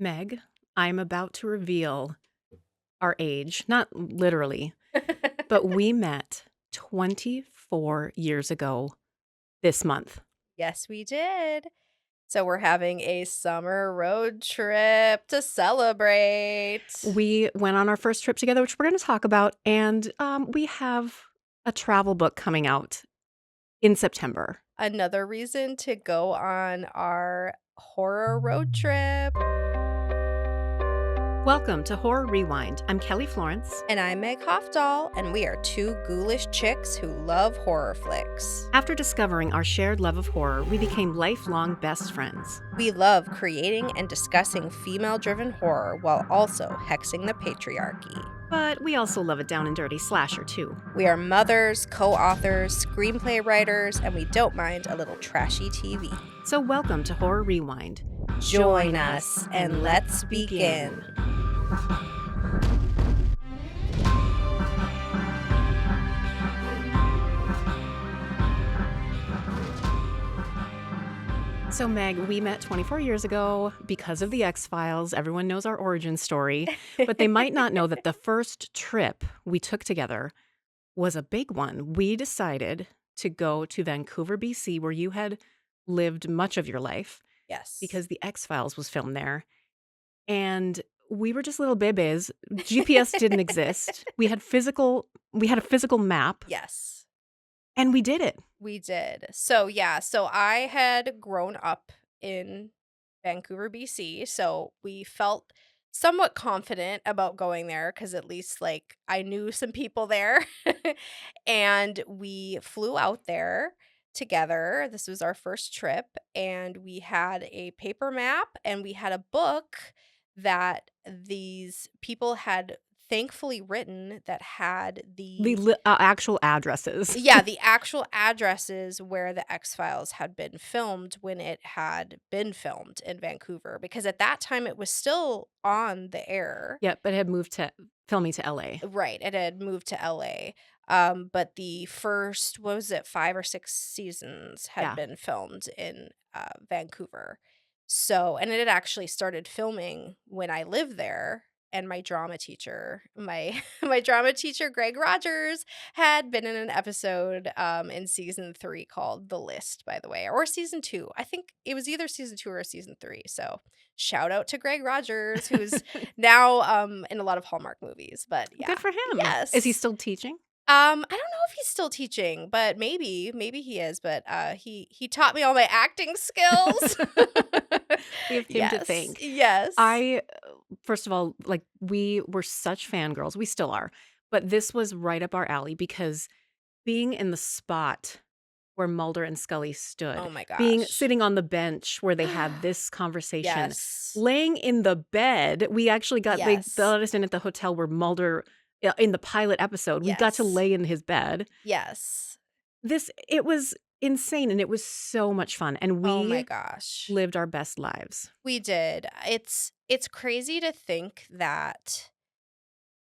Meg, I'm about to reveal our age, not literally, but we met 24 years ago this month. Yes, we did. So we're having a summer road trip to celebrate. We went on our first trip together, which we're going to talk about, and we have a travel book coming out in September. Another reason to go on our horror road trip. Welcome to Horror Rewind. I'm Kelly Florence. And I'm Meg Hafdahl, and we are two ghoulish chicks who love horror flicks. After discovering our shared love of horror, we became lifelong best friends. We love creating and discussing female-driven horror while also hexing the patriarchy. But we also love a down and dirty slasher, too. We are mothers, co-authors, screenplay writers, and we don't mind a little trashy TV. So welcome to Horror Rewind. Join us and let's begin. So, Meg, we met 24 years ago because of the X-Files. Everyone knows our origin story, but they might not know that the first trip we took together was a big one. We decided to go to Vancouver, BC, where you had lived much of your life Yes. because the X-Files was filmed there. And we were just little bebes. GPS didn't exist. We had a physical map, Yes, and we did it. we did. So I had grown up in Vancouver, BC, so we felt somewhat confident about going there because at least like I knew some people there. And we flew out there together. This was our first trip, and we had a paper map and we had a book that these people had thankfully written that had The actual addresses. yeah, the actual addresses where the X-Files had been filmed when it had been filmed in Vancouver, because at that time it was still on the air. Yep, but it had moved to filming to LA. Right, it had moved to LA. But the first, what was it, 5 or 6 seasons had Yeah. been filmed in Vancouver. So, and it had actually started filming when I lived there. And my drama teacher, my drama teacher, Greg Rogers, had been in an episode in season 3 called The List, by the way, or season 2. I think it was either season 2 or season 3. So shout out to Greg Rogers, who's now in a lot of Hallmark movies. But yeah, Good for him. yes. Is he still teaching? I don't know if he's still teaching, but maybe he is. But he taught me all my acting skills. We have him to thank. Yes. First of all, like, we were such fangirls. We still are. But this was right up our alley because being in the spot where Mulder and Scully stood, Oh my being gosh. sitting on the bench where they had this conversation, Yes. laying in the bed. We actually got they Yes. let us in at the hotel where Mulder, in the pilot episode, we got to Yes. lay in his bed. Yes. It was insane, and it was so much fun, and Oh my we gosh. lived our best lives. We did. It's crazy to think that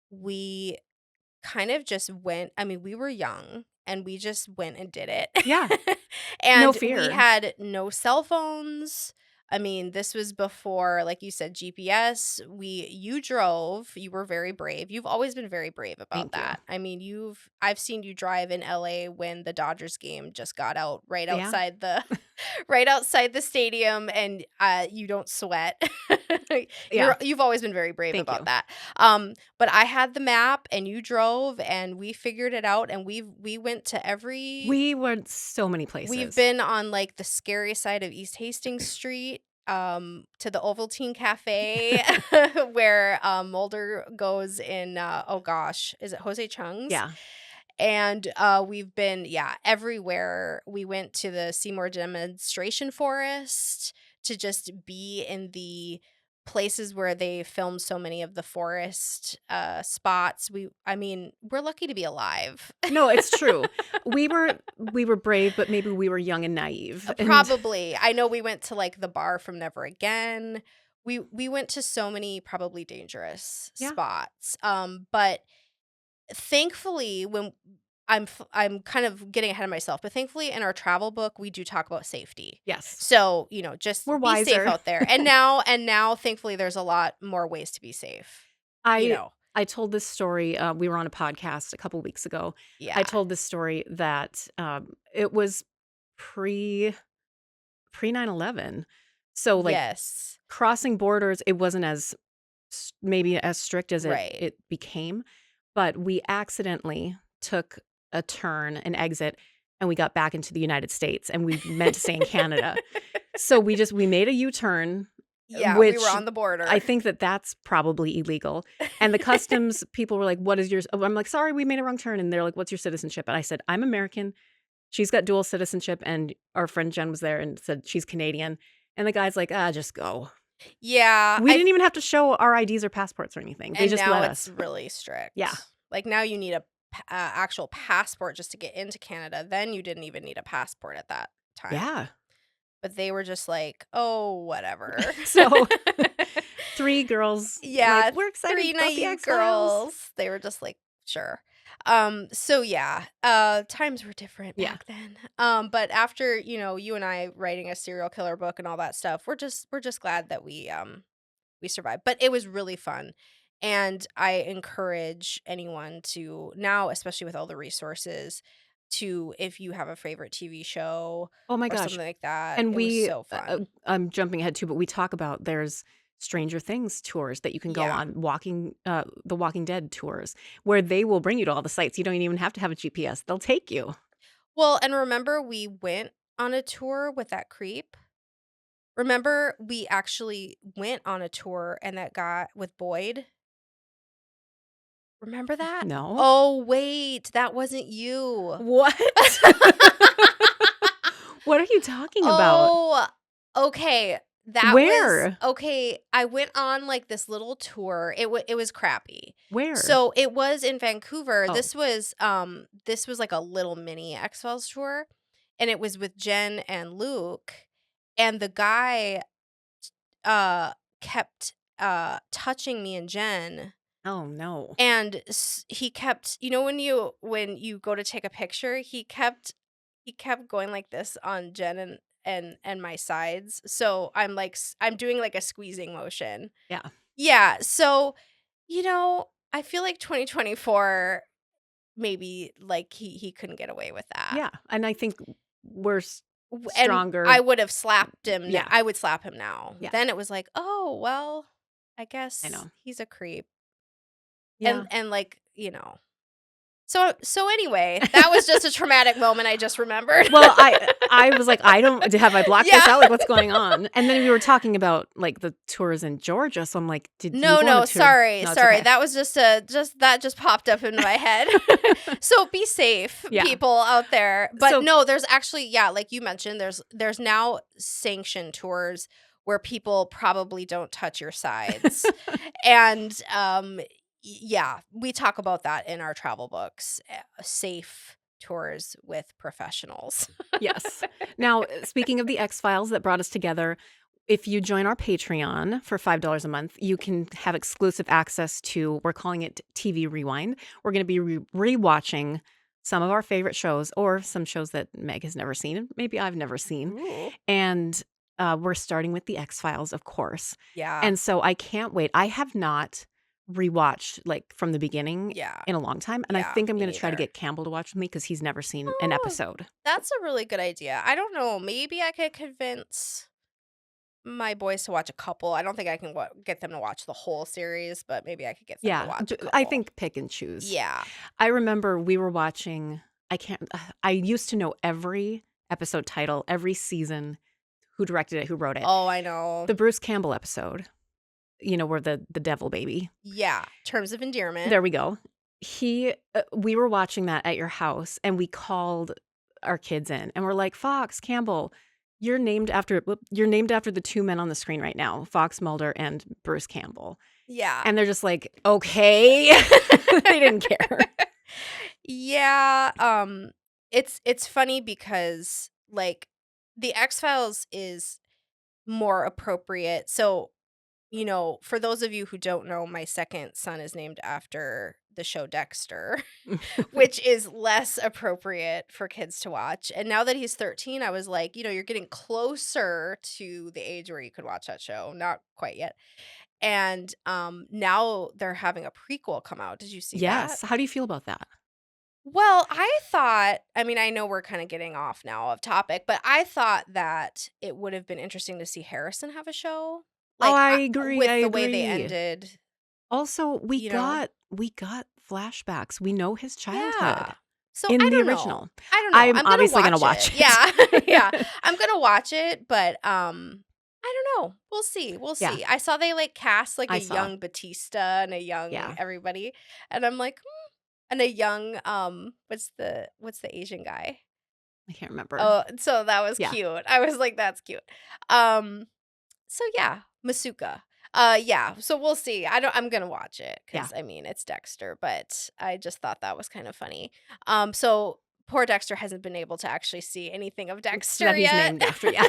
we kind of just went. I mean, we were young and we just went and did it. Yeah. And No we fear. had no cell phones. I mean, this was before, like you said, GPS. You drove. You were very brave. You've always been very brave about Thank you. that. I mean, I've seen you drive in LA when the Dodgers game just got out right Yeah. outside the right outside the stadium, and you don't sweat. Yeah. You've always been very brave Thank about you. that. But I had the map and you drove and we figured it out, and we went to every We went so many places. we've been on like the scary side of East Hastings Street, to the Ovaltine Cafe where Mulder goes in oh gosh, is it Jose Chung's? Yeah. And we've been everywhere. We went to the Seymour Demonstration Forest to just be in the places where they filmed so many of the forest spots. We're lucky to be alive. No, it's true. We were brave, but maybe we were young and naive. And Probably. I know we went to like the bar from Never Again. We went to so many probably dangerous Yeah. spots. But thankfully, when I'm kind of getting ahead of myself, but thankfully in our travel book we do talk about safety. Yes. So, just We're be safe wiser. out there. And now thankfully there's a lot more ways to be safe. You I know. I told this story, we were on a podcast a couple weeks ago. I Yeah. told this story that, it was pre pre 9/11. So, like, Yes. crossing borders, it wasn't maybe as strict as it Right. it became, but we accidentally took a turn, an exit, and we got back into the United States, and we meant to stay in Canada. So we made a U-turn, Yeah, we were which on the I border. think that that's probably illegal, and the customs people were like, "What is yours?" I'm like, "Sorry, we made a wrong turn," and they're like, "What's your citizenship?" And I said, "I'm American." She's got dual citizenship, and our friend Jen was there and said she's Canadian, and the guy's like, "Ah, just go." Yeah, We didn't even have to show our IDs or passports or anything. They and just now let it's us. really Yeah. strict. Like now you need a actual passport just to get into Canada. Then you didn't even need a passport at that time. Yeah. But they were just like, "Oh, whatever." So 3 girls, like, Yeah, "We're excited three about the naive X-Files." girls. They were just like, "Sure." So yeah, times were different Yeah. back then. But after, you and I writing a serial killer book and all that stuff, we're just glad that we survived. But it was really fun. And I encourage anyone to now, especially with all the resources, to if you have a favorite TV show Oh my or gosh. something like that, And it was we so fun. I'm jumping ahead too, but we talk about there's Stranger Things tours that you can go Yeah. on, The Walking Dead tours, where they will bring you to all the sites. You don't even have to have a GPS. They'll take you. Well, and remember we went on a tour with that creep? Remember we actually went on a tour and that guy with Boyd? Remember that? No? Oh, wait, that wasn't you. What? What are you talking about? Oh, okay. That was Where? okay. I went on like this little tour. It was crappy. Where? So it was in Vancouver. Oh. This was like a little mini X-Files tour, and it was with Jen and Luke, and the guy uh kept touching me and Jen, Oh, no. and he kept, when you go to take a picture, he kept going like this on Jen and my sides. So I'm like I'm doing like a squeezing motion. Yeah. Yeah, so I feel like 2024 maybe like he couldn't get away with that. Yeah, and I think we're And stronger. I would have slapped him now. Yeah. I would slap him now. Yeah. Then it was like, "Oh, well, I I guess know. he's a creep." Yeah. And like, So anyway, that was just a traumatic moment I just remembered. Well, I was like, "I don't have I blocked this Yeah. out? Like, what's going on?" And then we were talking about, like, the tours in Georgia, so I'm like, "Did you No, go on a no, tour?" sorry, No, it's sorry. okay. That was just that just popped up in my head. So be safe, Yeah. people out there. But So no, there's actually, yeah, like you mentioned, there's now sanctioned tours where people probably don't touch your sides. And yeah, we talk about that in our travel books. Safe tours with professionals. yes. Now, speaking of the X-Files that brought us together, if you join our Patreon for $5 a month, you can have exclusive access to, we're calling it TV Rewind. We're going to be rewatching some of our favorite shows or some shows that Meg has never seen, maybe I've never seen. Ooh. And we're starting with the X-Files, of course. Yeah. And so I can't wait. I have not rewatched like from the beginning Yeah. in a long time. And I Yeah, think I'm me going to try to neither. get Campbell to watch with me because he's never seen an Oh, episode. that's a really good idea. I don't know. Maybe I could convince my boys to watch a couple. I don't think I can get them to watch the whole series, but maybe I could get them to Yeah, watch a I couple. think pick and choose. Yeah. I remember we were watching, I used to know every episode title, every season, who directed it, who wrote it. Oh, I know. The Bruce Campbell episode, where the devil baby. Yeah. Terms of Endearment. There we go. We were watching that at your house and we called our kids in and we're like, Fox, Campbell, you're named after the two men on the screen right now, Fox Mulder and Bruce Campbell. Yeah. And they're just like, okay. They didn't care. Yeah. It's funny because like the X-Files is more appropriate. So, for those of you who don't know, my second son is named after the show Dexter, which is less appropriate for kids to watch. And now that he's 13, I was like, you're getting closer to the age where you could watch that show. Not quite yet. And now they're having a prequel come out. Did you see that? Yes. How do you feel about that? Well, I know we're kind of getting off now of topic, but I thought that it would have been interesting to see Harrison have a show. Oh, Like, I agree. with I the way they agree. ended, Also, we you know? got flashbacks. We know his childhood Yeah. So in I the don't know. original. I don't know. I'm I'm gonna obviously gonna watch watch it. it. Yeah. Yeah. I'm gonna watch it, but I don't know. We'll see. We'll Yeah, see. I saw they like cast like I a saw. young Batista and a young Yeah, everybody. And I'm like, and a young what's the Asian guy? I can't remember. Oh, so that was Yeah, cute. I was like, that's cute. Um, so yeah, Masuka. Yeah, so we'll see. I'm gonna watch it yeah. because I mean it's Dexter, but I just thought that was kind of funny. So poor Dexter hasn't been able to actually see anything of Dexter That he's yet. named after. Yeah.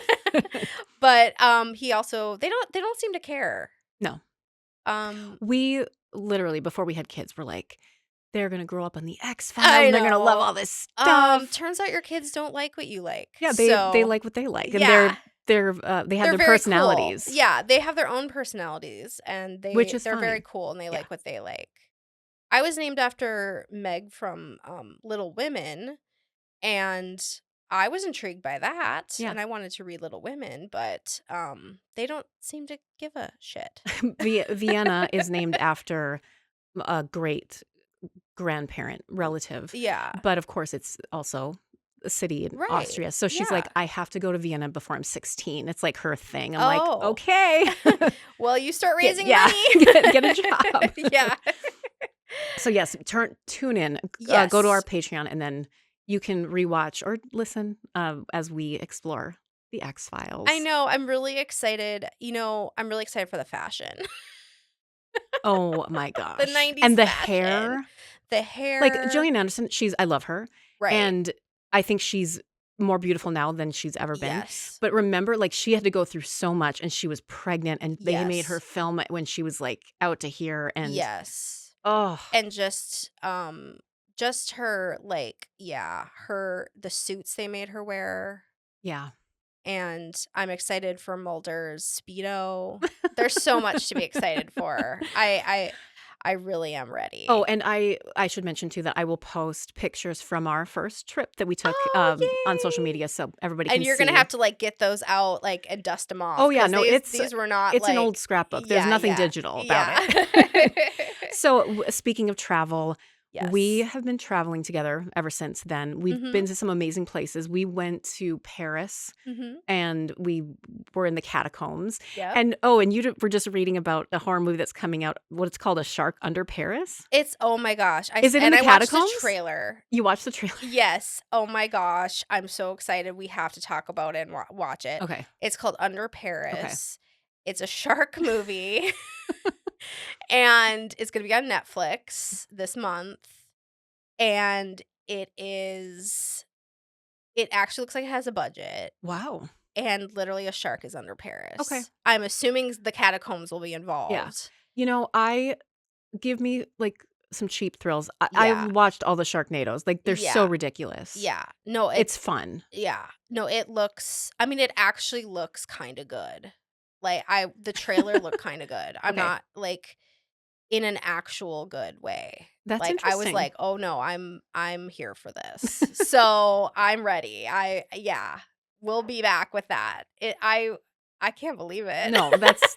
But he also they don't seem to care. No, Um we literally before we had kids were like, they're gonna grow up on the X Files I and they're gonna love know. all this stuff. Turns out your kids don't like what you like. Yeah, they So like what they like, and yeah. they have They're their very cool. personalities, Yeah, they have their own personalities and which is they're very fine. cool and they Yeah. like what they like. I was named after Meg from Little Women, and I was intrigued by that Yeah. and I wanted to read Little Women, but they don't seem to give a shit. Vienna is named after a great grandparent relative, Yeah. but of course it's also a city in Right. Austria. So she's Yeah. like, I have to go to Vienna before I'm 16. It's like her thing. I'm like, Oh. okay, Well, you start raising yeah, money. get a job. Yeah. So yes, tune in, go to our Yes. Patreon, and then you can rewatch or listen as we explore the X I Files. know. I'm really excited. I'm really excited for the fashion. Oh my The gosh, 90s and the fashion. hair. The Like hair. Gillian Anderson, I love her, Right. and I think she's more beautiful now than she's ever been. Yes. But remember, like she had to go through so much, and she was pregnant, and they made her Yes. film it when she was like out to here, and Yes. oh And just her the suits they made her wear. yeah. And I'm excited for Mulder's Speedo. There's so much to be excited for. I really am ready. Oh, and I should mention too that I will post pictures from our first trip that we took Oh, on social yay. media, so everybody can And you're see. gonna have to like get those out like and dust them off. Oh yeah, 'Cause no, these were not it's an like old scrapbook. There's yeah, nothing yeah, digital about yeah. it. So speaking of travel, we Yes. have been traveling together ever since then. We've Mhm. been to some amazing places. We went to Paris Mhm. and we were in the catacombs. Yep. And you were just reading about a horror movie that's coming out. What it's called, A Shark Under Paris. Oh my gosh. Is it in the I watched catacombs? the trailer. You watched the trailer? Yes. Oh my gosh. I'm so excited. We have to talk about it and watch it. Okay. It's called Under Paris. It's a shark movie. And it's going to be on Netflix this month. And it actually looks like it has a budget. Wow. And literally a shark is under Paris. Okay. I'm assuming the catacombs will be involved. Yeah. Give me like some cheap thrills. Yeah. I've watched all the Sharknadoes. Like they're so Yeah. ridiculous. Yeah. No, It's fun. yeah. No, it actually looks kind of good. Like the trailer looked kind of good. I'm Okay. not like in an actual good way. That's Like I was interesting. like, "Oh no, I'm here for this." So, I'm ready. We'll be back with that. I can't believe it. No, that's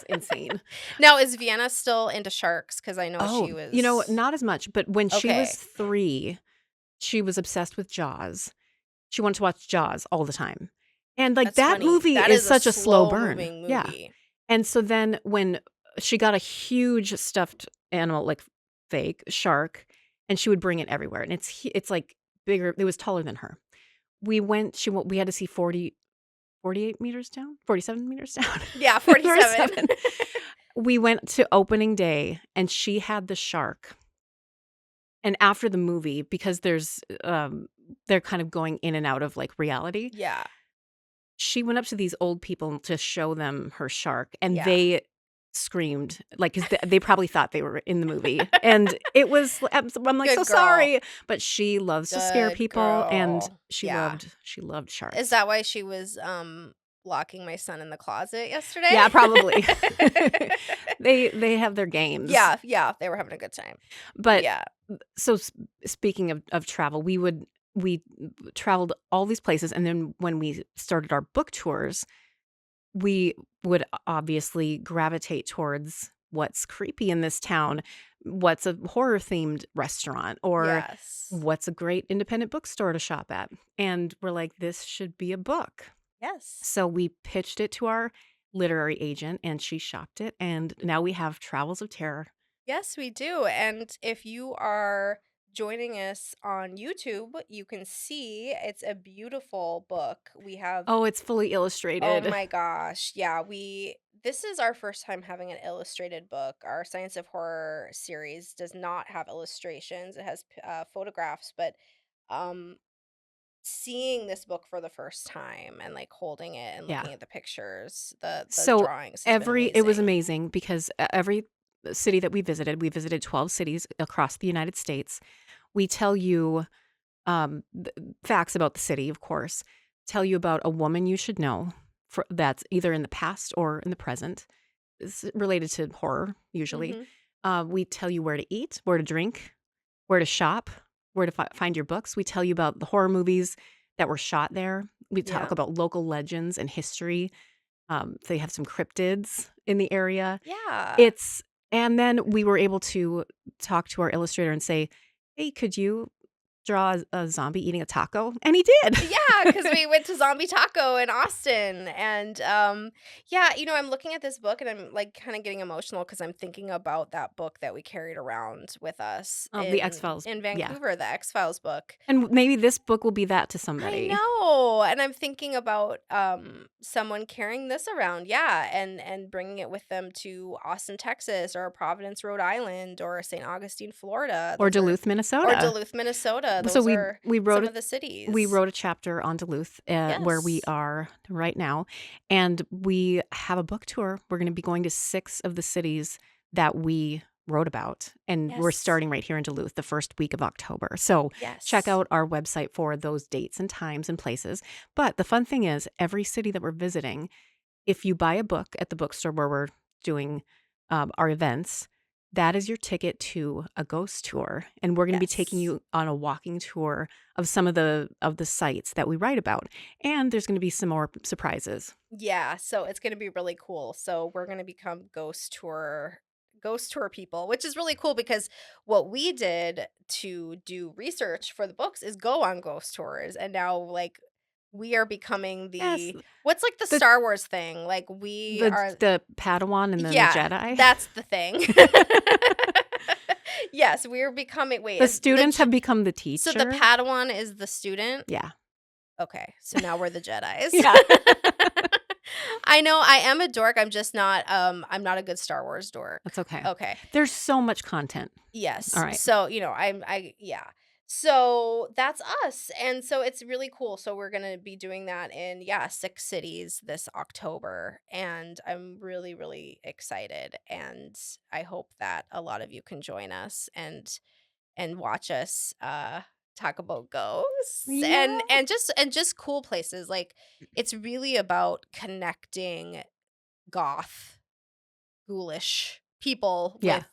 insane. Now, is Vienna still into sharks? Because I know she Oh, was. not as much, but when she was Okay. 3, she was obsessed with Jaws. She wanted to watch Jaws all the time. And like That's that funny. movie That is such a slow burn. slow-moving Yeah. movie. And so then when she got a huge stuffed animal, like fake shark, and she would bring it everywhere, and it's like bigger. It was taller than her. We had to see 48 meters down, 47 meters down. Yeah, 47. We went to opening day, and she had the shark. And after the movie, because they're kind of going in and out of like reality, Yeah. she went up to these old people to show them her shark, and Yeah. they screamed, like, 'cause they probably thought they were in the movie, and it was I'm like, "So Good girl. sorry," but she loves to scare Good people, and girl. Yeah. she loved Is sharks. that why she was, locking my son in the closet yesterday? Yeah, probably. They have their games. Yeah, yeah, they were having a good time. But Yeah. so speaking of travel, we traveled all these places, and then when we started our book tours, we would obviously gravitate towards what's creepy in this town, what's a horror themed restaurant, or Yes. what's a great independent bookstore to shop at. And we're like, this should be a book. Yes. So we pitched it to our literary agent and she shopped it. And now we have Travels of Terror. Yes, we do. And if you are joining us on YouTube, you can see it's a beautiful book. We have, Oh, it's fully oh illustrated. my gosh. Yeah, this is our first time having an illustrated book. Our Science of Horror series does not have illustrations. It has photographs, but um seeing this book for the first time and like holding it and Yeah. looking at the pictures, the So drawings has been it was amazing. amazing because every city that we visited 12 cities across the United States. We tell you facts about the city, of course, tell you about a woman you should know that's either in the past or in the present. It's related to horror, usually. Mhm. We tell you where to eat, where to drink, where to shop, where to find your books. We tell you about the horror movies that were shot there. We talk Yeah. about local legends and history. They have some cryptids in the area. Yeah. It's and then we were able to talk to our illustrator and say, "Hey, could you draw a zombie eating a taco?" And he did. Yeah, because we went to Zombie Taco in Austin, and, yeah, I'm looking at this book, and I'm, like, kinda getting emotional because 'cause I'm thinking about that book that we carried around with us The X-Files. in Yeah. Vancouver, the X-Files book. And maybe this book will be that to I somebody. know, and I'm thinking about, someone carrying this around, yeah, and bringing it with them to Austin, Texas, or Providence, Rhode Island, or St. Augustine, Florida. Or Those are Duluth, or Minnesota. Duluth, Minnesota. So Those are some of the we cities. wrote a chapter on Duluth, where we Yes. are right now, and we have a book tour. We're gonna be going to 6 of the cities that we wrote about, and we're Yes. starting right here in Duluth the first week of October. So, check Yes. out our website for those dates and times and places. But the fun thing is, every city that we're visiting, if you buy a book at the bookstore where we're doing, our events, that is your ticket to a ghost tour, and we're gonna be taking Yes. you on a walking tour of some of the sites that we write about, and there's gonna be some more surprises. Yeah, so it's gonna be really cool. So we're gonna become ghost tour people, which is really cool because what we did to do research for the books is go on ghost tours, and now, like, we are becoming Yes, what's, like, the the Star Wars thing? Like, we are. the Padawan and then the Yeah, Jedi. that's the thing. Yes, we're becoming wait, The is the students Je have become the so the teacher. Padawan is the student? Yeah. Okay, so now we're the Jedis. Yeah. I know I am a dork, I'm not a good Star Wars dork. That's okay. Okay. There's so much content. Yes. Alright. So, yeah. So that's us. And so it's really cool. So we're gonna be doing that in, yeah, 6 cities this October. And I'm really, really excited. And I hope that a lot of you can join us and watch us talk about ghosts Yeah. and just cool places. Like, it's really about connecting goth ghoulish people Yeah. with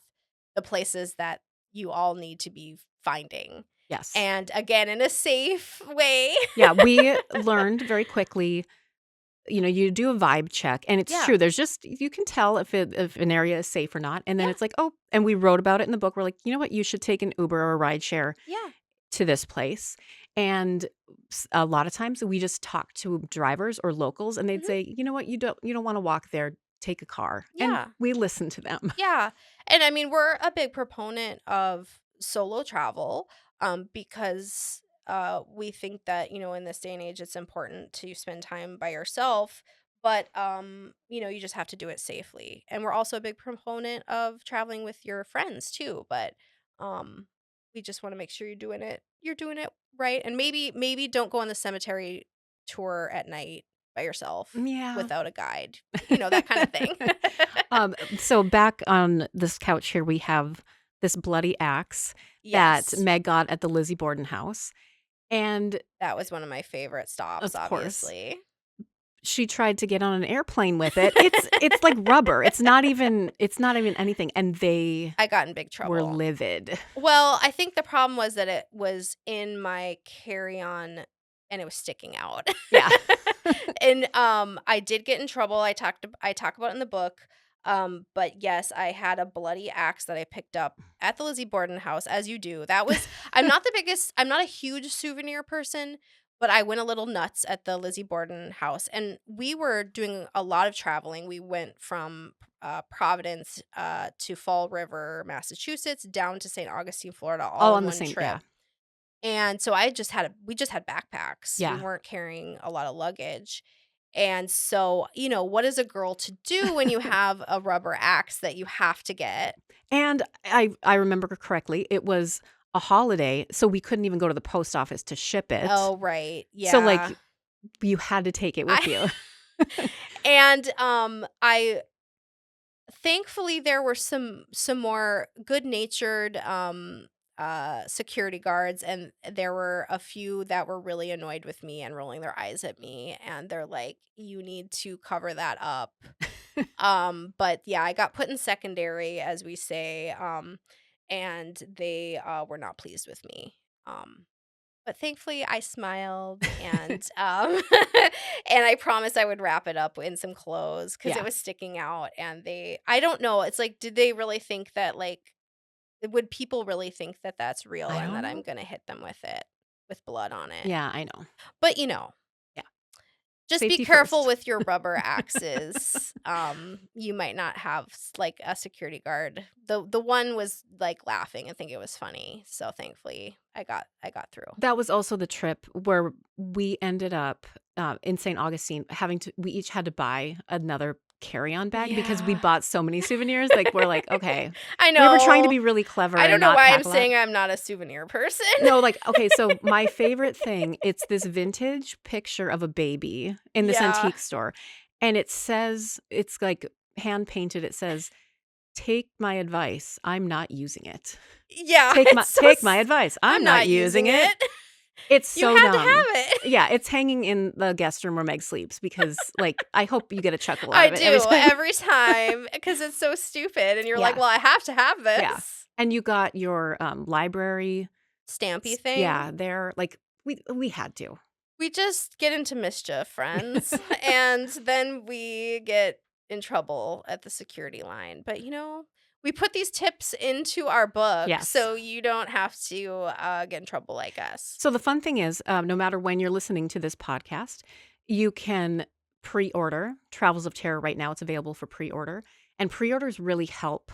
the places that you all need to be finding, Yes. and again in a safe way. Yeah, we learned very quickly, you do a vibe check, and it's Yeah, true. There's just you can tell if an area is safe or not, and then yeah, it's like, "Oh," and we wrote about it in the book. We're like, "You know what? You should take an Uber or a rideshare yeah, to this place." And a lot of times we just talk to drivers or locals, and they'd mhm, say, "You know what? You don't wanna walk there. Take a car." And yeah. we listen to them. Yeah, and I mean, we're a big proponent of solo travel, because, we think that, in this day and age, it's important to spend time by yourself, but, you just have to do it safely, and we're also a big proponent of traveling with your friends too, but, um, we just wanna make sure you're doing it right, and maybe don't go on the cemetery tour at night by yourself Yeah. without a guide, that kind of thing. So back on this couch here, we have this bloody axe that Yes. Meg got at the Lizzie Borden house. And That was one of my favorite stops, of course, obviously. she tried to get on an airplane with it. It's like rubber. It's not even anything. And they I got in big were trouble. livid. Well, I think the problem was that it was in my carry-on and it was sticking out. Yeah. And I did get in trouble. I talk about it in the book. But yes, I had a bloody axe that I picked up at the Lizzie Borden house, as you do. I'm not a huge souvenir person, but I went a little nuts at the Lizzie Borden house. And we were doing a lot of traveling. We went from Providence to Fall River, Massachusetts, down to St. Augustine, Florida, all All in on the one same, trip. yeah. And so we just had backpacks. We Yeah. weren't carrying a lot of luggage. And so, what is a girl to do when you have a rubber axe that you have to get? And I remember correctly, it was a holiday, so we couldn't even go to the post office to ship it. Oh, right. So, Yeah. like, you had to take it with I you. and I thankfully there were some more good-natured security guards, and there were a few that were really annoyed with me and rolling their eyes at me, and they're like, you need to cover that up. But yeah, I got put in secondary, as we say, and they were not pleased with me. But thankfully I smiled, and and I promised I would wrap it up in some clothes because it Yeah. was sticking out, and I don't know, it's like, did they really think that, like, would people really think that that's real I and don't that I'm know. gonna hit them with it, with blood on it? Yeah, I know. But, Yeah. just be Safety careful first. with your rubber axes. You might not have like a security guard. The one was like laughing and think it was funny. So thankfully I got through. That was also the trip where we ended up, in St. Augustine we each had to buy another carry-on bag because we Yeah. bought so many souvenirs, like, we're like, "Okay." I We were trying to know. be really clever I and don't know not why I'm pack a lot. saying I'm not a souvenir person. No, like, okay, so my favorite thing, it's this vintage picture of a baby in this Yeah. antique store, and it's, like, hand-painted, it says, "Take my advice, I'm not using it. Yeah, Take my it's take my advice, I'm I'm not not using using it." it. It's You so had to have dumb. it. Yeah, it's hanging in the guest room where Meg sleeps because, like, I hope you get a chuckle out I of it every do time. every time because it's so stupid and you're like, Yeah, "Well, I have to have yeah, this." and you got your, library Stampy yeah, thing. there, like, we had to. We just get into mischief, friends, and then we get in trouble at the security line. But we put these tips into our book Yes. so you don't have to get in trouble like us. So the fun thing is, no matter when you're listening to this podcast, you can pre-order Travels of Terror right now. It's available for pre-order, and pre-orders really help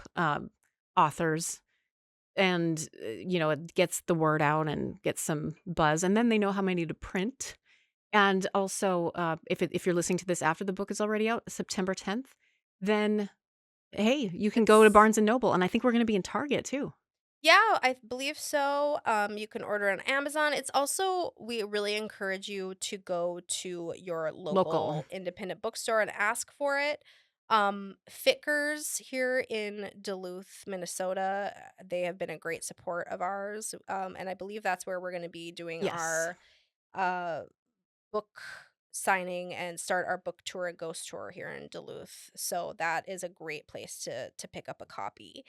authors, and it gets the word out and gets some buzz, and then they know how many to print. And also, if you're listening to this after the book is already out, September 10th, then hey, you can go to It's Barnes and Noble, and I think we're going to be in Target too. Yeah, I believe so. You can order on Amazon. It's also, we really encourage you to go to your Local, local independent bookstore and ask for it. Fickers here in Duluth, Minnesota, they have been a great support of ours. And I believe that's where we're going to be doing yes. our uh, book signing and start our book tour and ghost tour here in Duluth. So that is a great place to pick up a copy.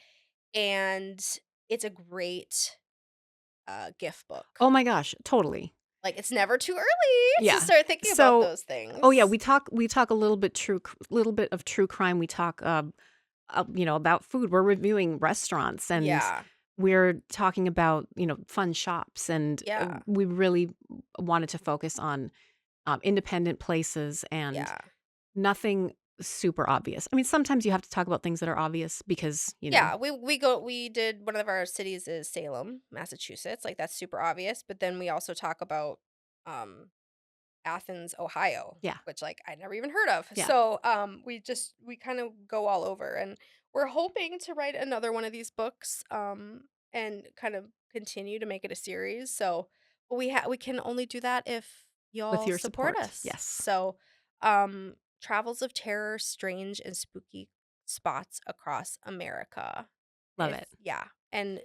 And it's a great, gift book. Oh my gosh, totally. Like, it's never too early to Yeah. start thinking about So, those oh yeah, things. we talk a little bit of true crime. We talk about food. We're reviewing restaurants, and Yeah, we're talking about, fun shops, and yeah, we really wanted to focus on independent places and yeah. nothing super obvious. I mean, sometimes you have to talk about things that are obvious because, Yeah, we did, one of our cities is Salem, Massachusetts, like, that's super obvious, but then we also talk about, um, Athens, Ohio, yeah, which, like, I never even heard of. yeah. So, we kind of go all over, and we're hoping to write another one of these books, and kind of continue to make it a series. So, but we can only do that if With y'all your support support. us. Yes. So, Travels of Terror, Strange and Spooky Spots Across America. Love it. Yeah. And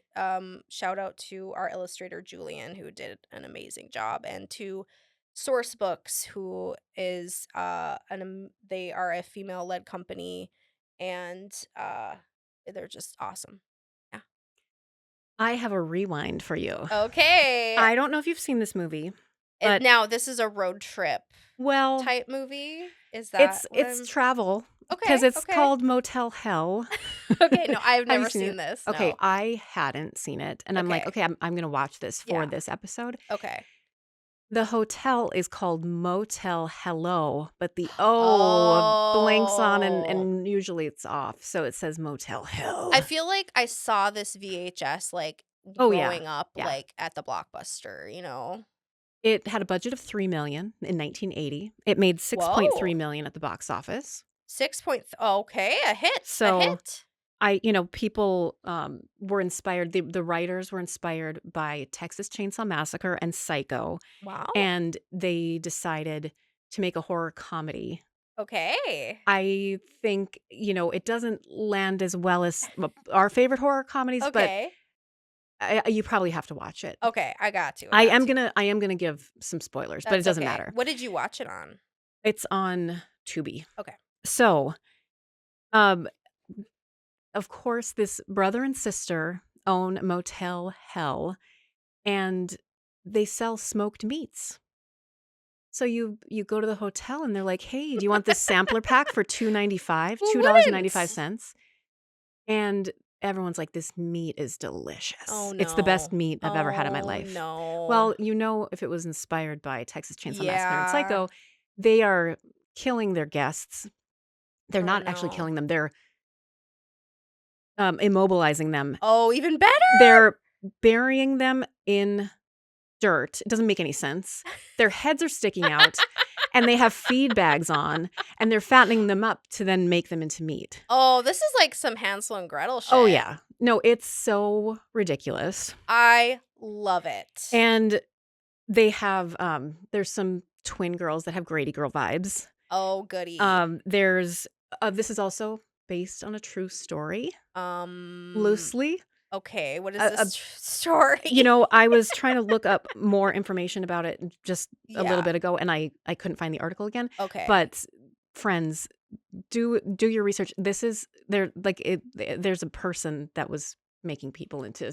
shout out to our illustrator Julian, who did an amazing job, and to Source Books, who is they are a female led company, and they're just awesome. Yeah. I have a rewind for you. Okay. I don't know if you've seen this movie, but Now this is a road trip well, type movie. Is that what it's I'm travel because Okay, it's okay. called Motel Hell. Okay, no, I've Have you never seen seen it? this. Okay, No. I hadn't seen it, and I'm like, Okay. okay, I'm gonna watch this for Yeah. this episode. Okay. The hotel is called Motel Hello, but the O blanks on Oh. and usually it's off, so it says Motel Hell. I feel like I saw this VHS like Oh, yeah. growing up Yeah. like at the Blockbuster, you know. It had a budget of $3 million in 1980. It made Whoa. $6.3 million at the box office. 6 point okay, a hit. A So hit. people were inspired. The writers were inspired by Texas Chainsaw Massacre and Psycho, Wow. and they decided to make a horror comedy. Okay. I think, it doesn't land as well as our favorite horror comedies, but Okay. you probably have to watch it. Okay, I got to. I am gonna give some spoilers, but it That's doesn't okay. matter. What did you watch it on? It's on Tubi. Okay. So, um, of course, this brother and sister own Motel Hell, and they sell smoked meats. So you go to the hotel and they're like, "Hey, do you want this sampler pack for $2.95? Who $2.95?" And everyone's like, "This meat is delicious. Oh It's the best no. meat I've ever had in my Oh life." no. Well, if it was inspired by Texas Chainsaw Massacre and Yeah. Psycho, they are killing their guests. They're Oh not actually no. killing them. They're immobilizing them. Oh, even better. They're burying them in dirt. It doesn't make any sense. Their heads are sticking out, and they have feed bags on, and they're fattening them up to then make them into meat. Oh, this is like some Hansel and Gretel shit. Oh, yeah. No, it's so ridiculous. I love it. And they have, there's some twin girls that have Grady Girl vibes. Oh, goody. There's, this is also based on a true story, loosely. Okay, what is this story? I was trying to look up more information about it just a little Yeah. bit ago, and I couldn't find the article again. Okay. But friends, do your research. This is there's a person that was making people into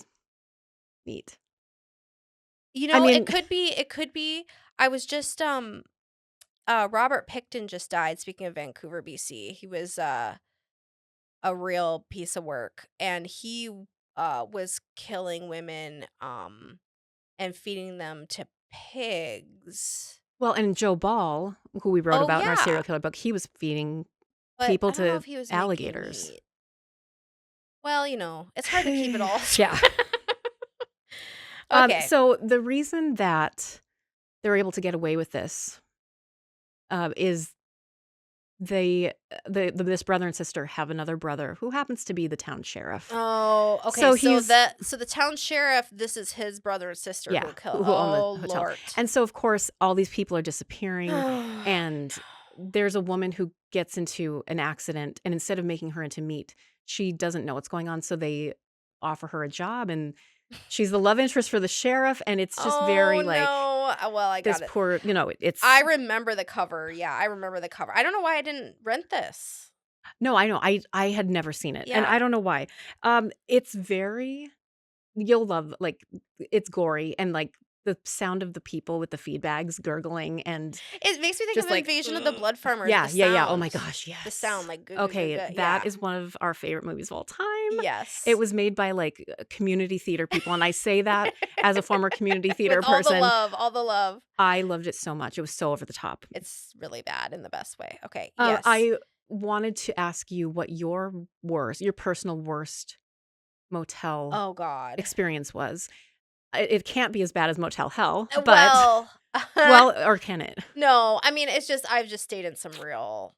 meat. I mean, it could be. I was just Robert Picton just died, speaking of Vancouver, BC. He was a real piece of work, and he was killing women and feeding them to pigs. well, and Joe Ball, who we wrote Oh, about in our yeah. serial killer book, he was feeding But people I don't know to if he was making alligators. meat. Well, it's hard to keep it all. Yeah. Okay. So the reason that they're able to get away with this is this brother and sister have another brother who happens to be the town sheriff. Oh, okay. So So the town sheriff, this is his brother and sister Yeah, who killed. who own the Oh, hotel. Lord. And so, of course, all these people are disappearing, and there's a woman who gets into an accident, and instead of making her into meat, she doesn't know what's going on, so they offer her a job, and she's the love interest for the sheriff, and it's just very like no. Well, I this got it. poor, it's I remember the cover. Yeah, I remember the cover. I don't know why I didn't rent this. No, I know. I had never seen it, and Yeah. I don't know why. It's very you'll love it's gory, and the sound of the people with the feed bags gurgling, and It makes me think just of Invasion of the Blood Farmers. yeah, the yeah, yeah. Oh my sound. gosh, yes. The sound, like, Okay, yeah. that is one of our favorite movies of all time. Yes. It was made by community theater people, and I say that as a former community theater With all person. all the love. I loved it so much. It was so over the top. It's really bad in the best way. Okay. Yes. Yes. I wanted to ask you what your personal worst motel Oh God. experience was. It can't be as bad as Motel Hell, but Well, or can it? no. I mean, it's just I've just stayed in some real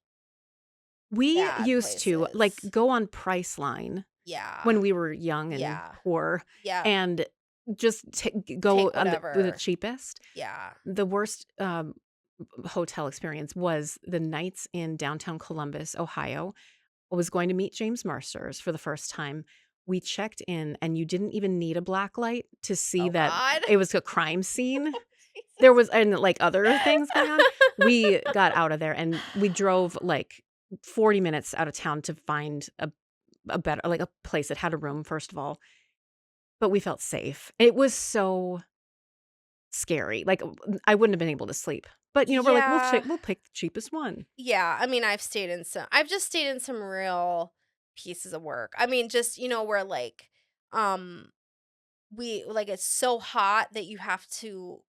We bad used to places. go on Priceline Yeah. when we were young and Yeah. poor, Yeah. and just go Take on the whatever. cheapest. Yeah. The worst hotel experience was the nights in downtown Columbus, Ohio. I was going to meet James Marsters for the first time. We checked in, and you didn't even need a black light to see Oh that God. it was a crime scene. There Jesus. was and, like, other things going on. We got out of there, and we drove, like, 40 minutes out of town to find a better like, a place that had a room, first of all, but we felt safe. It was so scary. Like, I wouldn't have been able to sleep. But, we're like, Yeah. we'll pick the cheapest one." Yeah. I mean, I've just stayed in some real pieces of work. I mean, just, where like, um, we like it's so hot that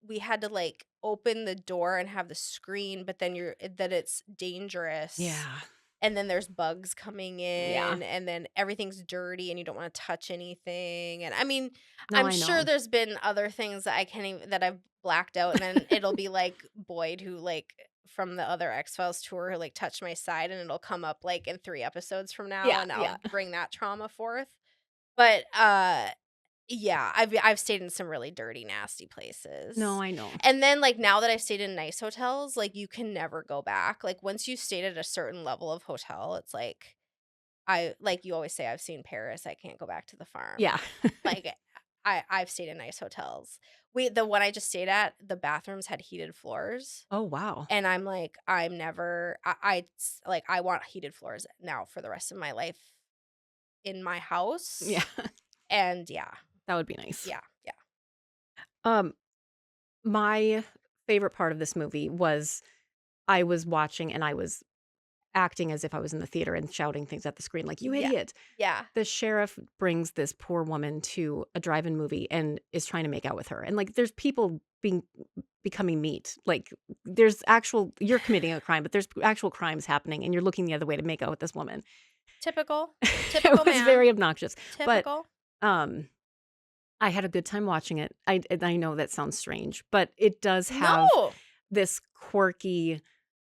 we had to like open the door and have the screen, but then that it's dangerous. Yeah. And then there's bugs coming Yeah. in, and then everything's dirty and you don't wanna touch anything, and I mean, No, I'm I sure know. there's been other things that I can't even that I've blacked out, and then it'll be, like, Boyd who, like, from the other X-Files tour who, like, touched my side, and it'll come up, like, in 3 episodes from now, Yeah, and yeah. I'll bring that trauma forth. But, yeah, I've stayed in some really dirty, nasty No, places. I know. And then, like, now that I've stayed in nice hotels, like, you can never go back. Like, once you stayed at a certain level of hotel, it's like you always say, "I've seen Paris, I can't go back to the farm." Yeah. Like, I've stayed in nice hotels. The one I just stayed at, the bathrooms had heated floors, Oh, wow. and I'm like, I'm never like, I want heated floors now for the rest of my life in my Yeah, house, and yeah, that would be nice. yeah, yeah. Um, my favorite part of this movie was I was watching and I was acting as if I was in the theater and shouting things at the screen like, "You Yeah. idiot." Yeah. The sheriff brings this poor woman to a drive-in movie and is trying to make out with her, and, like, there's people becoming meat, like, there's actual you're committing a crime, but there's actual crimes happening, and you're looking the other way to make out with this woman. Typical. It Typical was man. very obnoxious, but, Typical. um, I had a good time watching it. I know that sounds strange, but it does have No. this quirky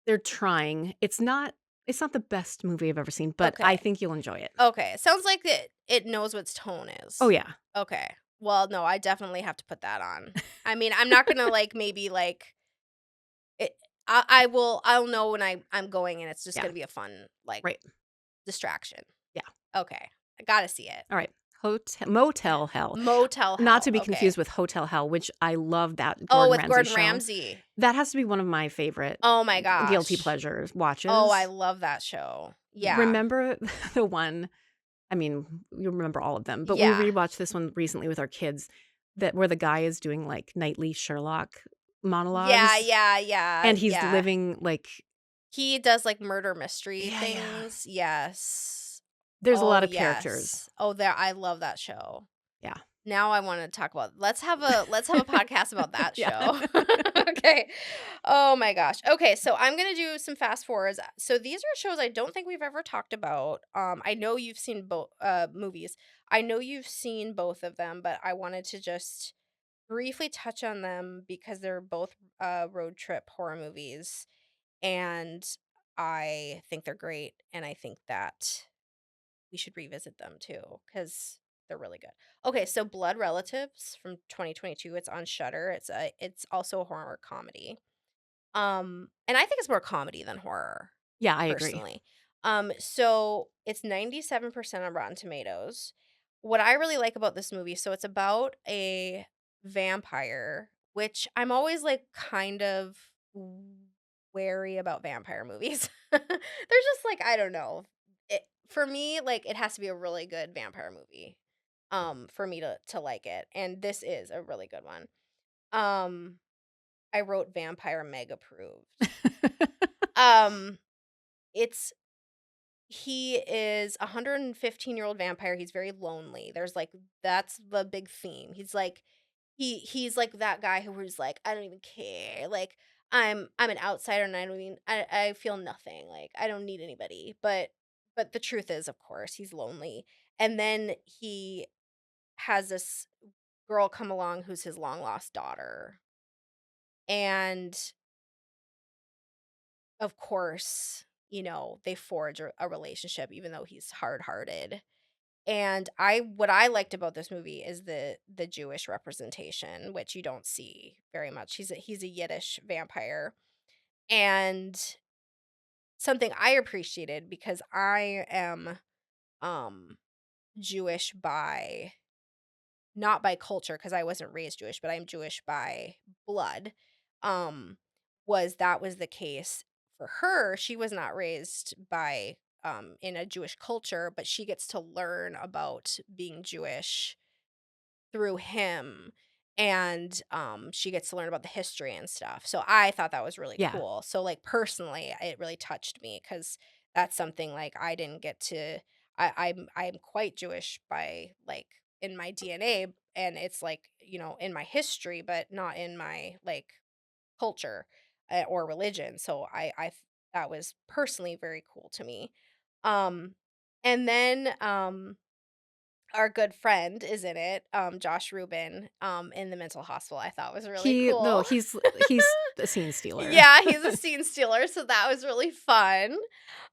they're trying. It's not the best movie I've ever seen, but I Okay. think you'll enjoy it. Okay. It sounds like it knows what its tone Oh, is. yeah. Okay. Well, no, I definitely have to put that on. I mean, I'm not gonna like maybe like it. I'll know when I'm going, and it's just Yeah. gonna be a fun like Right. distraction. Yeah. Okay. I gotta see it. Alright. Motel Hell. Motel Not to Hell. be Okay. confused with Hotel Hell, which I love that Oh, Gordon with Ramsay Gordon show. Ramsay. That has to be one of my favorite Oh my guilty gosh. pleasures Oh, I watches. love that show. Yeah. Remember the one I mean, you remember all of them, but we Yeah. rewatched this one recently with our kids where the guy is doing, like, nightly Sherlock Yeah, monologues, yeah, yeah, and he's yeah. living, like He does, like, murder mystery yeah, yeah. things. Yes. There's a Oh, lot of characters. yes. Oh, there I love that show. Yeah. Now I wanna talk about let's have a podcast about that Yeah. show. Okay. Oh my gosh. Okay, so I'm gonna do some fast forwards. So these are shows I don't think we've ever talked about. I know you've seen both movies. I know you've seen both of them, but I wanted to just briefly touch on them because they're both road trip horror movies, and I think they're great, and I think that we should revisit them too because they're really good. Okay, so Blood Relatives from 2022. It's on Shutter. It's also a horror comedy. And I think it's more comedy than horror, Yeah, I agree. personally. So it's 97% on Rotten Tomatoes. What I really like about this movie, so it's about a vampire, which I'm always like kind of wary about vampire movies. There's just like, I don't know. For me, like it has to be a really good vampire movie for me to like it. And this is a really good one. Um I wrote vampire Meg approved. Um, it's he is a 115-year-old vampire. He's very lonely. That's the big theme. He's like that guy who's like, I don't even care. Like I'm an outsider and I feel nothing. Like I don't need anybody. But the truth is, of course, he's lonely. And then he has this girl come along who's his long lost daughter. And of course, they forge a relationship even though he's hard-hearted. And what I liked about this movie is the Jewish representation, which you don't see very much. He's a Yiddish vampire. And something I appreciated, because I am um Jewish by, not by culture, because I wasn't raised Jewish, but I'm Jewish by blood. Um, that was the case for her. She was not raised by in a Jewish culture, but she gets to learn about being Jewish through him, and she gets to learn about the history and stuff. So I thought that was really Yeah. cool. So like personally, it really touched me, cuz that's something like I didn't get to. I'm quite Jewish by like in my DNA, and it's like, in my history, but not in my like culture, or religion. So that was personally very cool to me. Um and then our good friend is in it, Josh Rubin, in the mental hospital, I thought was really No, cool. he's a scene stealer. Yeah, he's a scene stealer, so that was really fun.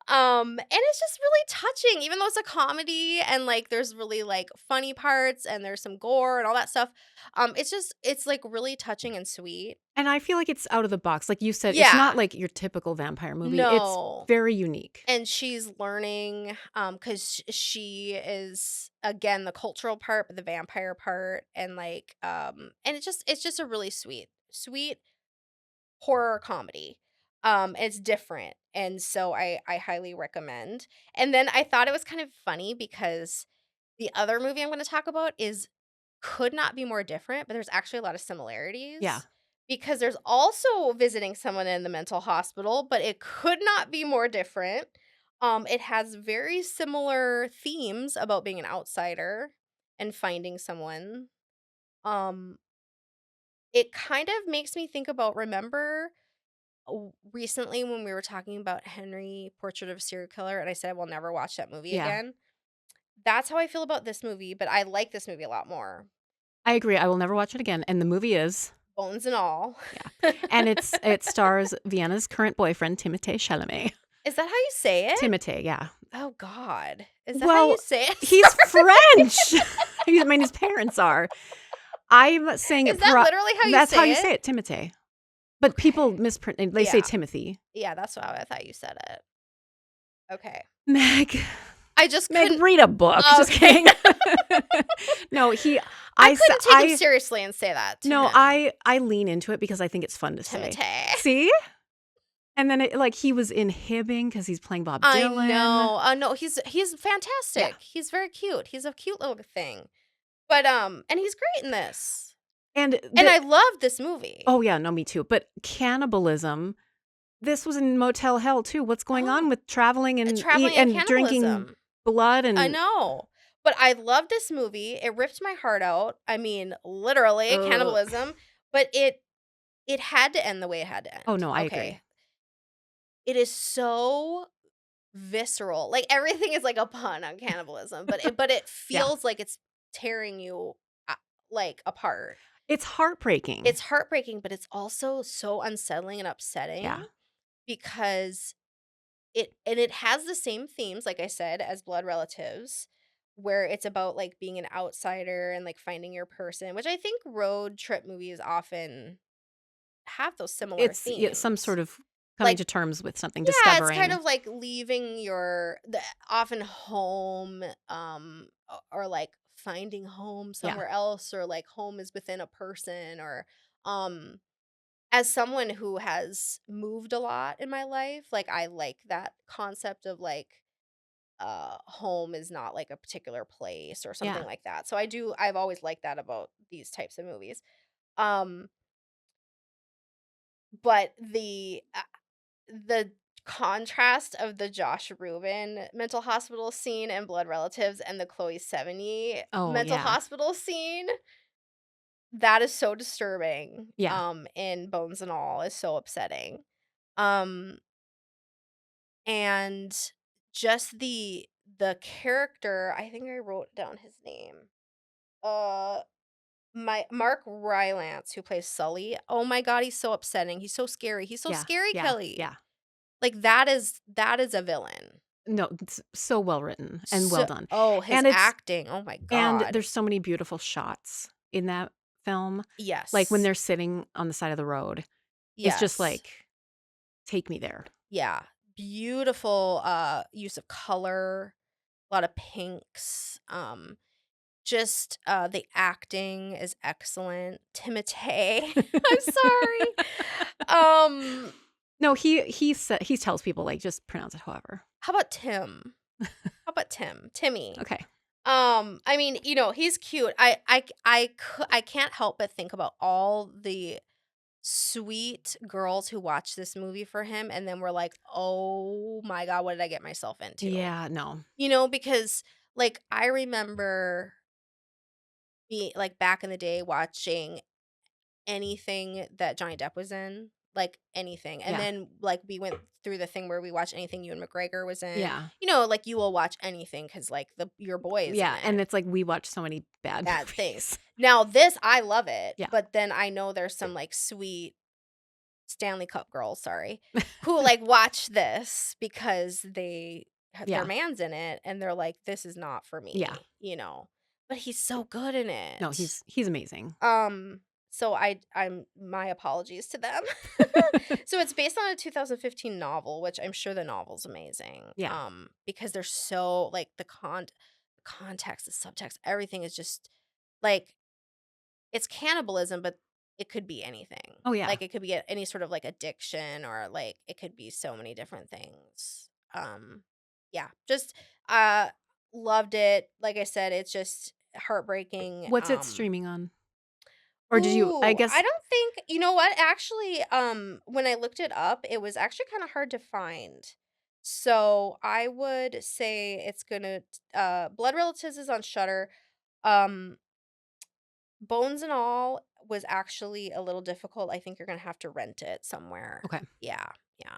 And it's just really touching, even though it's a comedy and like there's really like funny parts and there's some gore and all that stuff. It's like really touching and sweet. And I feel like it's out of the box. Like you said, it's not Yeah. like your typical vampire movie. It's No. very unique. And she's learning, because she is, again, the cultural part, but the vampire part, and like, and it's just a really sweet horror comedy. It's different, and so I highly recommend. And then I thought it was kind of funny because the other movie I'm going to talk about is could not be more different, but there's actually a lot of Yeah. similarities, because there's also visiting someone in the mental hospital, but it could not be more different. It has very similar themes about being an outsider and finding someone. Um, it kind of makes me think about, remember recently when we were talking about Henry Portrait of a Serial Killer, and I said I will never watch that movie Yeah. again. That's how I feel about this movie, but I like this movie a lot more. I agree. I will never watch it again. And the movie is, Bones and all. yeah. And it stars Vienna's current boyfriend, Timothée Chalamet. Is that how you say it? Timothée, yeah. Oh God. Is that how you Well, say it? he's Sorry. French. I mean, his parents are. I'm saying Is it. that literally how you That's say how you it? say it, Timothée. But people misprint. They say Yeah. Timothy. Yeah, that's how I thought you said it. Okay. Meg, I just couldn't. read a book. Just Okay. kidding. No, I couldn't take him seriously and say that to No, him. I lean into it because I think it's fun to say. Timothée. See? And then he was in Hibbing because he's playing Bob I Dylan. know. No, he's fantastic. Yeah. He's very cute. He's a cute little thing. But and he's great in this. And I love this movie. oh yeah, no, me too. But cannibalism. This was in Motel Hell too. What's going on with traveling and drinking cannibalism. blood and I know. But I love this movie. It ripped my heart out. I mean, literally cannibalism. But it had to end the way it had to end. Oh no, I agree. It is so visceral. Like everything is like a pun on cannibalism, but it feels like it's tearing you like apart. It's heartbreaking. It's heartbreaking, but it's also so unsettling and upsetting. Yeah. Because it has the same themes, like I said, as Blood Relatives, where it's about like being an outsider and like finding your person, which I think road trip movies often have those similar themes. some sort of coming Like, to terms with something, yeah, discovering. it's kind of like leaving often home, or like finding home somewhere else, or like home is within a person, or um as someone who has moved a lot in my life, like I like that concept of like home is not like a particular place or something like that. So I've always liked that about these types of movies. Um but the contrast of the Josh Rubin mental hospital scene in Blood Relatives and the Chloe Sevigny mental hospital scene, that is so disturbing. Yeah. In Bones and All is so upsetting. Um and just the character, I think I wrote down his name. Uh my Mark Rylance, who plays Sully. Oh my God, he's so upsetting. He's so scary. He's so scary, Kelly. Yeah. Like that is a villain. No, it's so well written and well done. Oh, his acting. Oh my God. And there's so many beautiful shots in that film. Yes. Like when they're sitting on the side of the road. It's just like take me there. Yeah. Beautiful use of color, a lot of pinks. Just the acting is excellent. Timotei. I'm sorry. Um No, he tells people, like, just pronounce it however. how about Tim? How about Tim? Timmy. Okay. I mean, he's cute. I can't help but think about all the sweet girls who watched this movie for him and then were like, "Oh my god, what did I get myself into?" Yeah, no. Because like I remember like back in the day watching anything that Johnny Depp was in, like anything. And Yeah. then like we went through the thing where we watched anything Ewan McGregor was in. Yeah. Like you will watch anything cuz like your boy is in Yeah, and it. it's like we watch so many bad Bad things. movies. Now this I love it, Yeah. but then I know there's some like sweet Stanley Cup girls, sorry, who like watch this because their Yeah. man's in it and they're like, this is not for Yeah. me. But he's so good in No, it. he's amazing. So I'm my apologies to them. So it's based on a 2015 novel, which I'm sure the novel's amazing. Yeah. Because there's so like the context, the subtext, everything is just like it's cannibalism, but it could be anything. Oh, yeah. Like it could be any sort of like addiction or like it could be so many different things. Yeah, just uh loved it. Like I said, it's just heartbreaking. What's it streaming on? Or did you I Ooh, I guess don't think you know what? Actually, when I looked it up, it was actually kind of hard to find. So I would say it's gonna Blood Relatives is on Shutter. Um Bones and All was actually a little difficult. I think you're gonna have to rent it somewhere. Okay. Yeah, yeah.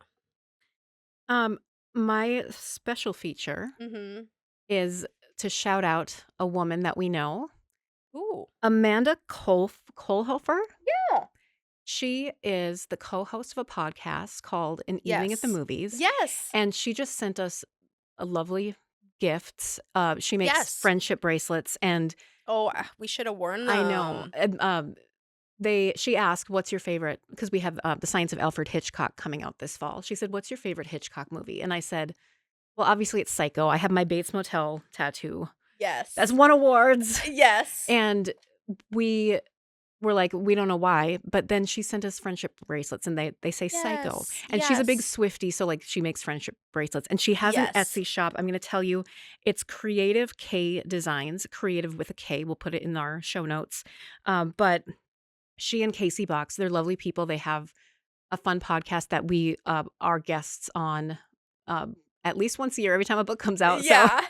Um, my special feature Mhm. is to shout out a woman that we know, Ooh. Amanda Kolhhofer. Yeah. She is the co-host of a podcast called An Evening at the Yes. Movies, Yes. and she just sent us a lovely gifts. She makes Yes. friendship bracelets, and Oh, we should have worn I know, them. and, she asked, "What's your favorite?" Because we have The Science of Alfred Hitchcock coming out this fall. She said, "What's your favorite Hitchcock movie?" And I said, "Well, obviously it's Psycho. I have my Bates Motel tattoo. That's Yes. won awards." Yes. And we were like, we don't know why, but then she sent us friendship bracelets, and they say Psycho. Yes. And she's a big Yes. Swiftie, so like she makes friendship bracelets, and she has an Yes. Etsy shop. I'm going to tell you, it's KreativeKDesigns, creative with a K. We'll put it in our show notes. But she and Kasey Box, they're lovely people. They have a fun podcast that we are guests on at least once a year, every time a book comes out. Yeah.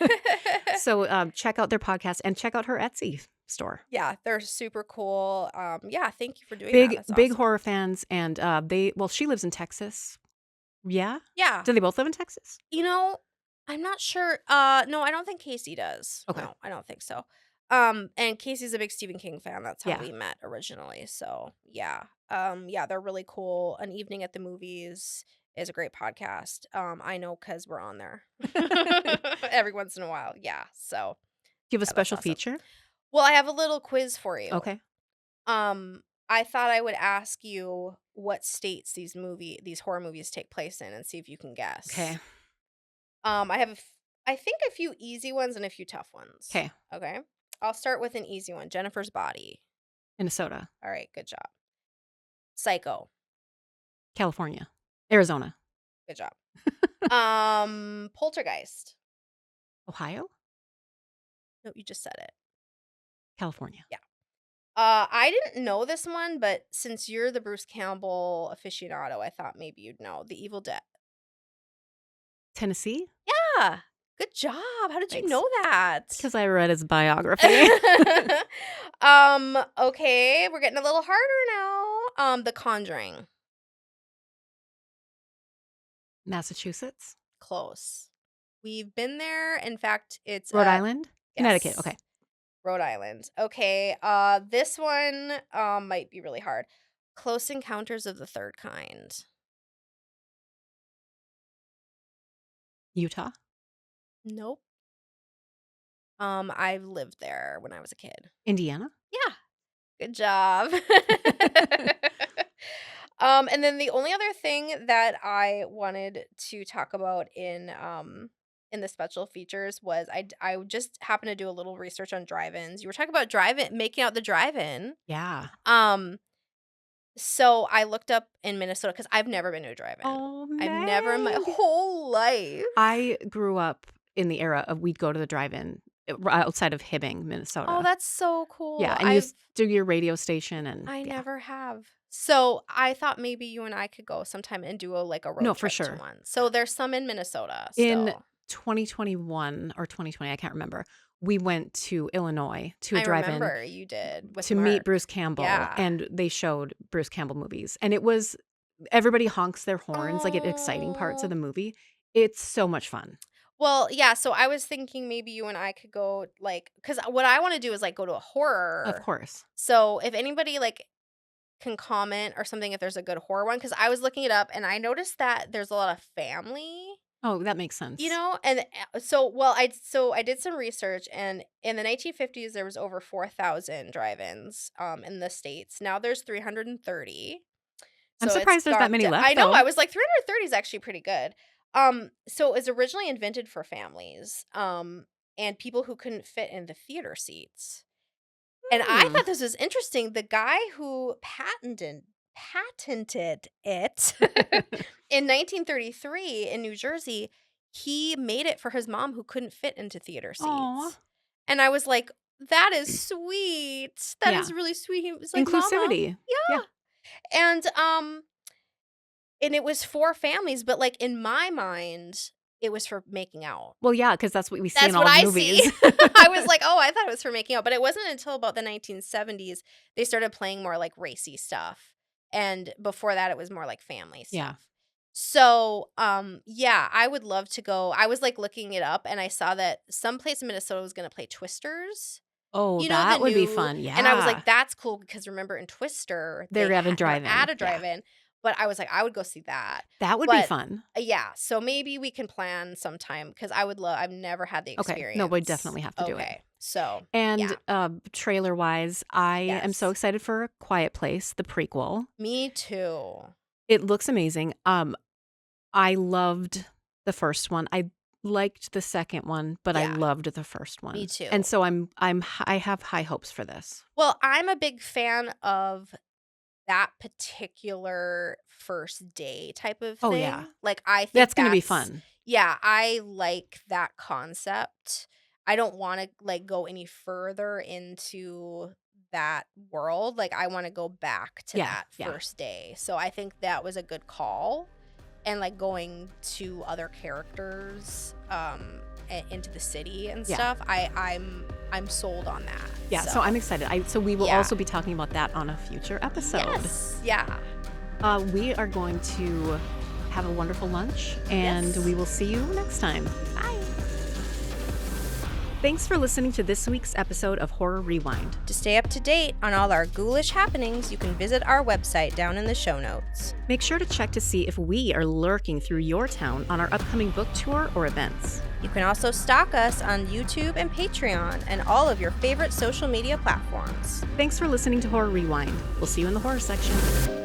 So check out their podcast and check out her Etsy store. Yeah, they're super cool. Yeah, thank you for doing that. Big That's big awesome. horror fans, and she lives in Texas. Yeah? Yeah. Do they both live in Texas? I'm not sure. No, I don't think Casey does. Okay. No, I don't think so. And Casey's a big Stephen King fan. That's how Yeah. we met originally. So yeah. Yeah, they're really cool. An Evening at the Movies is a great podcast. I know because we're on there every once in a while. Yeah. So Do you have a yeah, that's special awesome. feature? Well, I have a little quiz for you. Okay. I thought I would ask you what states these horror movies take place in and see if you can guess. Okay. I have I think a few easy ones and a few tough ones. Okay. Okay. I'll start with an easy one. Jennifer's Body. Minnesota. All right, good job. Psycho. California. Arizona. Good job. Poltergeist. Ohio? No, you just said it. California. Yeah. I didn't know this one, but since you're the Bruce Campbell aficionado, I thought maybe you'd know. The Evil Dead. Tennessee? Yeah. Good job. How did you Thanks. know that? Because I read his biography. Okay, we're getting a little harder now. The Conjuring. Massachusetts? Close. We've been there. In fact, it's Rhode Island? Connecticut. yes. Okay. Rhode Island. Okay. This one might be really hard. Close Encounters of the Third Kind. Utah? Nope. I've lived there when I was a kid. Indiana? Yeah. Good job. And then the only other thing that I wanted to talk about in the special features was I just happened to do a little research on drive-ins. You were talking about drive-in making out the drive-in. Yeah. Um, so I looked up in Minnesota because I've never been to a drive-in. Oh, I've never in my Meg. whole life. I grew up in the era of we'd go to the drive-in outside of Hibbing, Oh, Minnesota. that's so cool. Yeah, and you do your radio station and I yeah. never have. So I thought maybe you and I could go sometime and do a road No, trip for to sure. one. So there's some in Minnesota In still. 2021 or 2020, I can't remember, we went to Illinois to a I drive-in remember you did with to meet Mark. Bruce Campbell, Yeah. and they showed Bruce Campbell movies. And it was everybody honks their horns, like at exciting parts of the movie. It's so much fun. Well, yeah, so I was thinking maybe you and I could go because what I want to do is go to a Of horror. course. So if anybody can comment or something if there's a good horror one, because I was looking it up and I noticed that there's a lot of family. Oh, that makes sense. And I did some research, and in the 1950s there was over 4,000 drive-ins in the States. Now there's 330. I'm So it's surprised there's that gone many down. left, I know. though. I was like 330 is actually pretty good. So it was originally invented for families, and people who couldn't fit in the theater seats. And I Hmm. thought this was interesting. The guy who patented it in 1933 in New Jersey, he made it for his mom who couldn't fit into theater seats. Aw. And I was like, that is sweet. That Yeah. is really sweet. He was like, Mama. Inclusivity. Yeah. And it was for families, but in my mind, it was for making out. Well, yeah, because that's what we see That's in all what I movies. see. I was like, oh, I thought it was for making out. But it wasn't until about the 1970s they started playing more racy stuff. And before that, it was more family stuff. Yeah. So, yeah, I would love to go. I was looking it up and I saw that some place in Minnesota was going to play Twisters. Oh, You know, that the would be new- fun. Yeah. And I was like, that's cool because remember in Twister, They're having they're drive-in. at a Yeah. drive-in. But I was like, I would go see that. That would be But- fun. Yeah, so maybe we can plan sometime because I would love. I've never had the Okay. experience. No, we definitely have to do it. Okay, so And yeah. trailer-wise, I am so Yes. excited for A Quiet Place, the prequel. Me too. It looks amazing. I loved the first one. I liked the second one, but I Yeah. loved the first one. Me too. And so I have high hopes for this. Well, I'm a big fan of that particular first day type of thing. Oh, yeah. I think That's going to be fun. Yeah, I like that concept. I don't want to go any further into that world. I want to go back to Yeah, that yeah. first day. So I think that was a good call. And going to other characters into the city and Yeah. stuff. I'm sold on that. Yeah, so I'm excited. So we will Yeah. also be talking about that on a future episode. Yes. Yeah. We are going to have a wonderful lunch, and Yes. we will see you next time. Bye. Thanks for listening to this week's episode of Horror Rewind. To stay up to date on all our ghoulish happenings, you can visit our website down in the show notes. Make sure to check to see if we are lurking through your town on our upcoming book tour or events. You can also stalk us on YouTube and Patreon and all of your favorite social media platforms. Thanks for listening to Horror Rewind. We'll see you in the horror section.